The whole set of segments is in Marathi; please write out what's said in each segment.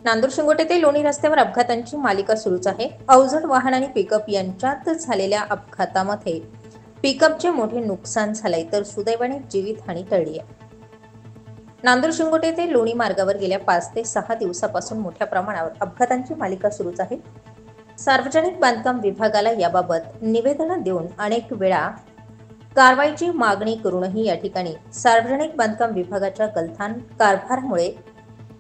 नांदूर शिंगोटे ते लोणी रस्त्यावर अपघातांची मालिका सुरूच आहे। अवजड वाहन आणि पिकअप यांच्यात झालेल्या अपघातामध्ये पिकअपचे मोठे नुकसान झाले तर सुदैवाने जीवितहानी टळली आहे। नांदूर शिंगोटे ते लोणी मार्गावर गेल्या 5 ते 6 दिवसापासून मोठ्या प्रमाणावर अपघातांची मालिका सुरूच आहे। सार्वजनिक बांधकाम विभागाला याबाबत निवेदन देऊन अनेक वेळा कारवाईची मागणी करूनही या ठिकाणी सार्वजनिक बांधकाम विभागाच्या गलथान कारभारामुळे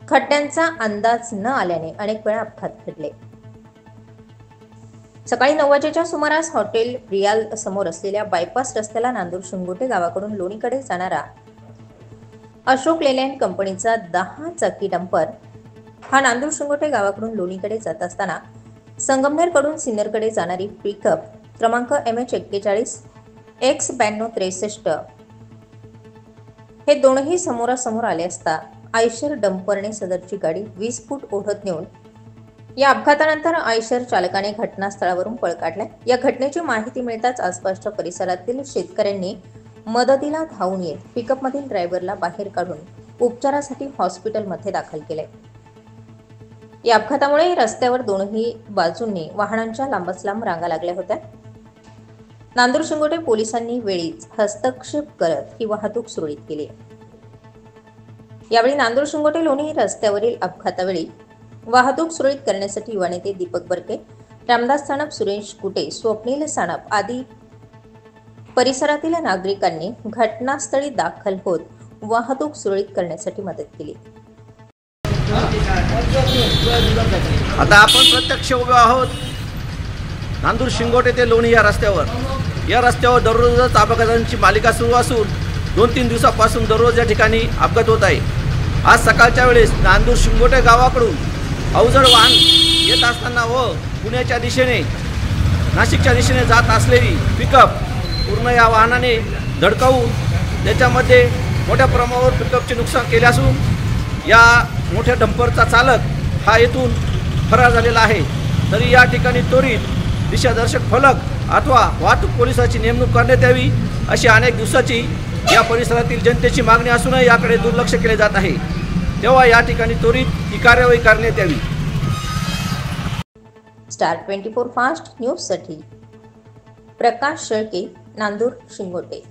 खड्ड्यांचा अंदाज न आल्याने अनेक वेळा अपघात घडले। सकाळी 9 वाजेच्या सुमारास हॉटेल रियाल समोर असलेल्या बायपास रस्त्याला नांदूर शिंगोटे गावाकडून लोणीकडे जाणारा अशोक लेलँड कंपनीचा 10 चाकी डंपर हा नांदूर शिंगोटे गावाकडून लोणीकडे जात असताना संगमनेरकडून सिन्नरकडे जाणारी पिकअप क्रमांक MH41 X9263 हे दोनही समोरासमोर आले असता आयशर डंपरने सदरची गाडी 20 फूट ओढत नेऊन या अपघातानंतर आयशर चालकाने घटनास्थळावरून पळ काढला। या घटनेची माहिती मिळताच आसपासच्या परिसरातील शेतकऱ्यांनी मदतीला धावून येत पिकअपमधील ड्रायव्हरला बाहेर काढून उपचारासाठी हॉस्पिटलमध्ये दाखल केले। या अपघातामुळे रस्त्यावर दोनही बाजूंनी वाहनांच्या लांबच लांब रांगा लागल्या होत्या। नांदूर शिंगोटे पोलिसांनी वेळीच हस्तक्षेप करत ही वाहतूक सुरळीत केली। यावेळी नांदूर शिंगोटे लोणी रस्त्यावरील अपघातावेळी वाहतूक सुरळीत करण्यासाठी युवा नेते दीपक बर्के, रामदास सानप, सुरेश कुटे, स्वप्नील सानप आदी परिसरातील नागरिकांनी घटनास्थळी दाखल होत वाहतूक सुरळीत करण्यासाठी मदत केली। आता आपण प्रत्यक्ष उभे आहोत नांदूर शिंगोटे ते लोणी या रस्त्यावर। या रस्त्यावर दररोजच अपघातांची मालिका सुरू असून 2-3 दिवसापासून दररोज या ठिकाणी अपघात होत आहे। आज सकाळच्या वेळेस नांदूर शिंगोटे गावाकडून अवजड वाहन येत असताना व पुण्याच्या दिशेने नाशिकच्या दिशेने जात असलेली पिकअप पूर्ण या वाहनाने धडकावून त्याच्यामध्ये मोठ्या प्रमाणावर पिकअपचे नुकसान केले असून या मोठ्या डंपरचा चालक हा येथून फरार झालेला आहे। तरी या ठिकाणी त्वरित दिशादर्शक फलक अथवा वाहतूक पोलिसाची नेमणूक करण्यात यावी अशी अनेक दिवसाची या परिसरातील जनतेची मागणी असूनही याकडे दुर्लक्ष केले जात आहे। तेव्हा या ठिकाणी त्वरित ही कार्यवाही करण्यात यावी। स्टार 24 फास्ट न्यूज साठी प्रकाश शेळके, नांदूर शिंगोटे।